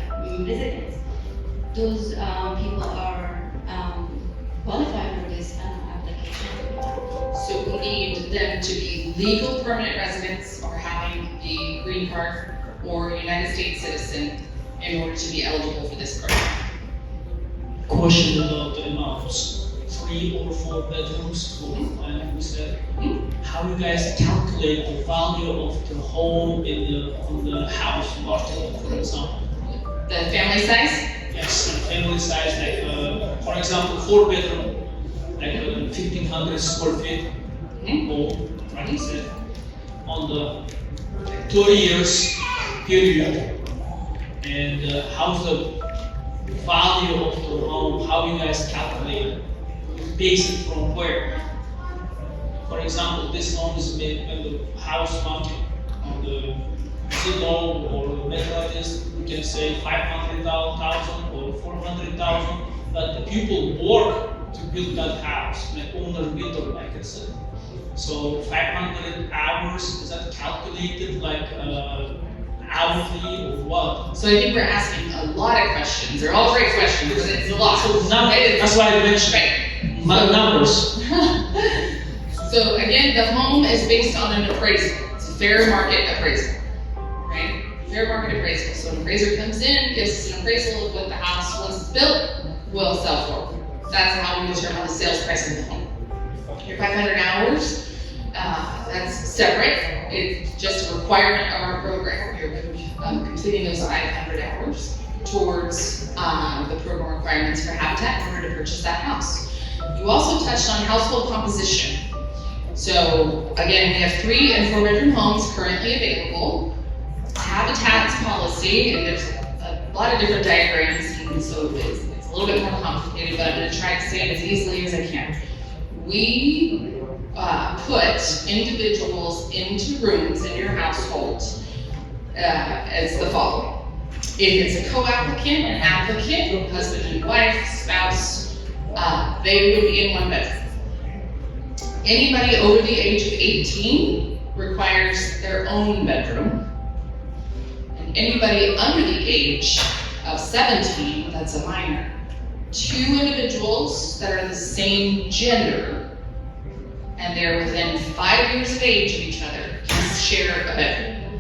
residents. Those people are qualified for this application. So we need them to be legal permanent residents or having a green card or United States citizen in order to be eligible for this program. Question about the amounts, 3 or 4 bedrooms, we said. How you guys calculate the value of the home on the house market, for example? The family size? Yes, the family size, like, for example, 4 bedroom, like 1,500 square feet home, like I said, on the 30 years period. And how's the value of the home, how you guys calculate it? Based from where? For example, this home is made when the house mounted on the Zillow or the Methodist, we can say 500,000 or 400,000, but the people work to build that house, like owner builder, like I said. So 500 hours, is that calculated like hourly or what? So I think we're asking a lot of questions. They're all great questions, but it's a lot. So that's why I mentioned numbers. So again, the home is based on an appraisal. It's a fair market appraisal, right? Fair market appraisal. So an appraiser comes in, gives us an appraisal of what the house, once it's built, will sell for. That's how we determine the sales price of the home. Your 500 hours, that's separate. It's just a requirement of our program. You're completing those 500 hours towards the program requirements for Habitat in order to purchase that house. You also touched on household composition. So again, we have 3 and 4 bedroom homes currently available. Habitat's policy, and there's a lot of different diagrams, and so it's a little bit more complicated, but I'm going to try to say it as easily as I can. We put individuals into rooms in your household as the following. If it's a co-applicant, an applicant, husband and wife, spouse, they would be in 1 bedroom. Anybody over the age of 18 requires their own bedroom. And anybody under the age of 17, that's a minor. 2 individuals that are the same gender and they're within 5 years of age of each other can share a bedroom.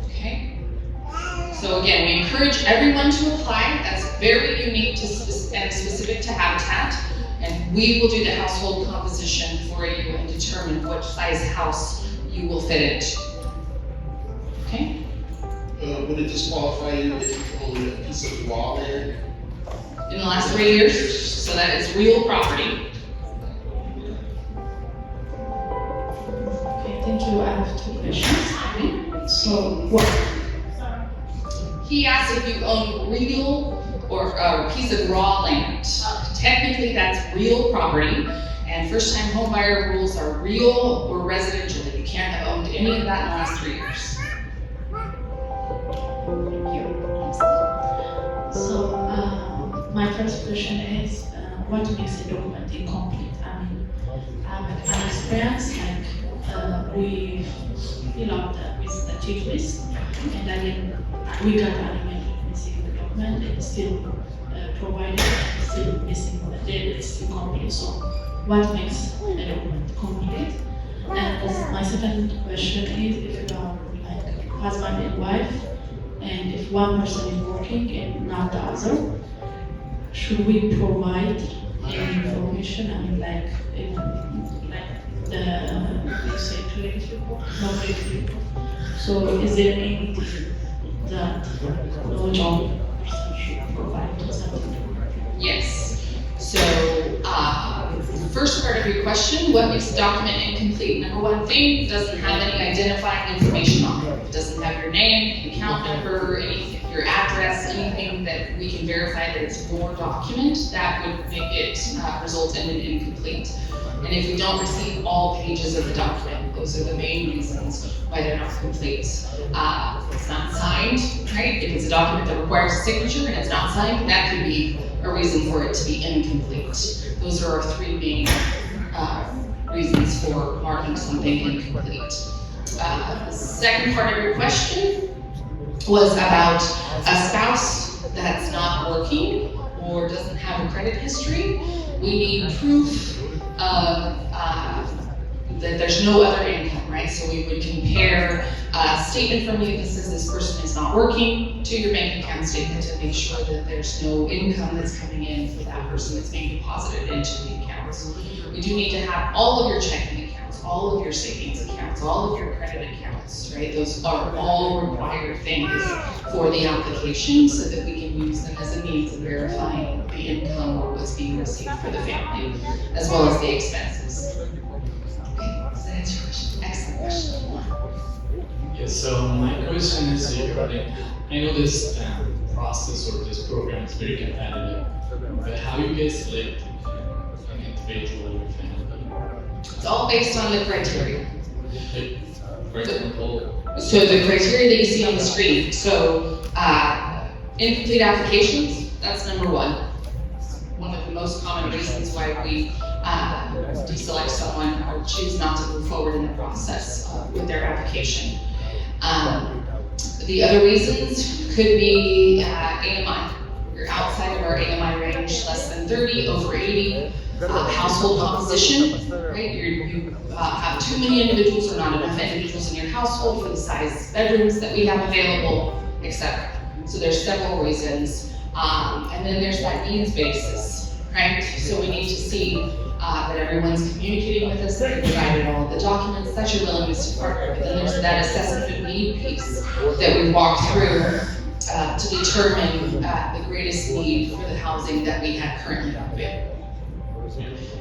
Okay? So again, we encourage everyone to apply. That's very unique and specific to Habitat. And we will do the household composition for you and determine what size house you will fit into. Okay? Would it disqualify you if you owned a piece of raw land? In the last 3 years, so that is real property. Okay, thank you. I have 2 questions. So, what? He asked if you own real or a piece of raw land. Technically, that's real property, and first-time home buyer rules are real or residential. You can't have owned any of that in the last 3 years. So, my first question is, what makes a document incomplete? I mean, I have an experience, like, we fill out with the checklist, and then we got an email missing the document, and still provided, still missing the date, it's incomplete. So, what makes a document complete? And my second question is, if you are like husband and wife, and if one person is working and not the other, should we provide any information? I mean, like the we say credit report, no credit report. So, is there anything that no job person should provide to something? Yes. So, first part of your question, what makes a document incomplete? Number one thing, it doesn't have any identifying information on it. It doesn't have your name, account number, anything, your address, anything that we can verify that it's your document, that would make it result in an incomplete. And if we don't receive all pages of the document, those are the main reasons why they're not complete. If it's not signed, right? If it's a document that requires a signature and it's not signed, that could be a reason for it to be incomplete. Those are our three main reasons for marking something incomplete. The second part of your question was about a spouse that's not working or doesn't have a credit history. We need proof of that there's no other income, right? So we would compare a statement from you that says this person is not working to your bank account statement to make sure that there's no income that's coming in for that person that's being deposited into the accounts. We do need to have all of your checking accounts, all of your savings accounts, all of your credit accounts, right? Those are all required things for the application so that we can use them as a means of verifying the income or what's being received for the family, as well as the expenses. Okay, does that answer your question? Excellent question. Yes, so my question is regarding, I know this process or this program is very competitive, but how you guys select an individual or family? It's all based on the criteria. Like, for example, So the criteria that you see on the screen. So incomplete applications, that's number one. One of the most common reasons why we deselect someone or choose not to move forward in the process with their application. The other reasons could be AMI. You're outside of our AMI range, less than 30, over 80. Household composition, right? You have too many individuals or not enough individuals in your household for the size bedrooms that we have available, etc. So there's several reasons. And then there's that needs basis, right? So we need to see that everyone's communicating with us, that they provided all of the documents, that's your willingness to partner. But then there's that assessment of need piece that we walk through to determine the greatest need for the housing that we have currently available.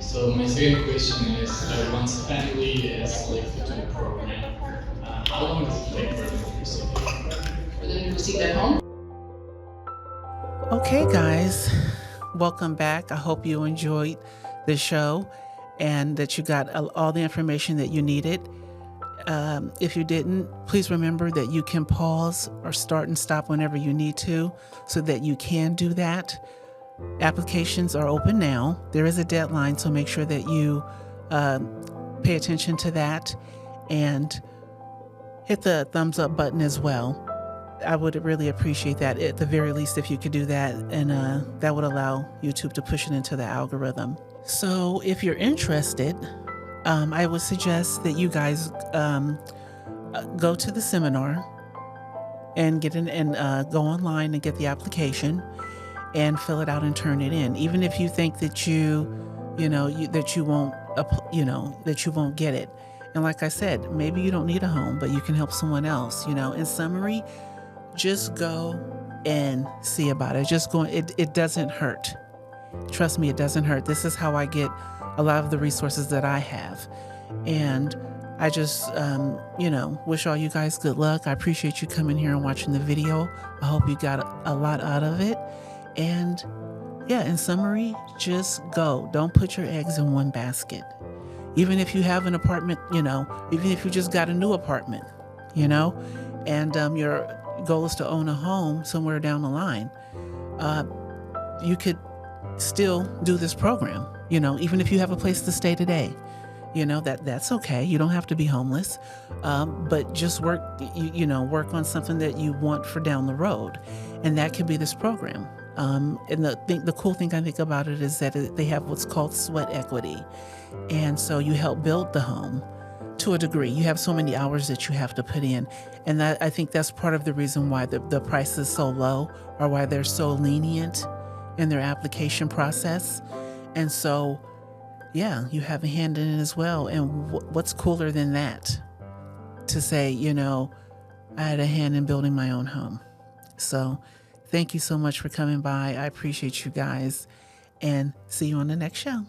so my second question is, once a family is selected to the program, how long does it take for them to receive it? For them to receive their home? Okay, guys, welcome back. I hope you enjoyed the show and that you got all the information that you needed. If you didn't, please remember that you can pause or start and stop whenever you need to so that you can do that. Applications are open now. There is a deadline, so make sure that you pay attention to that and hit the thumbs up button as well. I would really appreciate that, at the very least, if you could do that, and that would allow YouTube to push it into the algorithm. So if you're interested, I would suggest that you guys go to the seminar and go online and get the application and fill it out and turn it in. Even if you think that that you won't get it. And like I said, maybe you don't need a home, but you can help someone else. In summary, just go and see about it. It doesn't hurt. Trust me, it doesn't hurt. This is how I get a lot of the resources that I have. And I just, wish all you guys good luck. I appreciate you coming here and watching the video. I hope you got a lot out of it. And yeah, in summary, just go. Don't put your eggs in one basket. Even if you have an apartment, even if you just got a new apartment, and your goal is to own a home somewhere down the line, you could still do this program, even if you have a place to stay today. That's okay. You don't have to be homeless, but just work on something that you want for down the road. And that could be this program. And the cool thing I think about it is that they have what's called sweat equity. And so you help build the home to a degree. You have so many hours that you have to put in. And I think that's part of the reason why the price is so low, or why they're so lenient in their application process. And so, yeah, you have a hand in it as well. And what's cooler than that? To say, I had a hand in building my own home. So thank you so much for coming by. I appreciate you guys, and see you on the next show.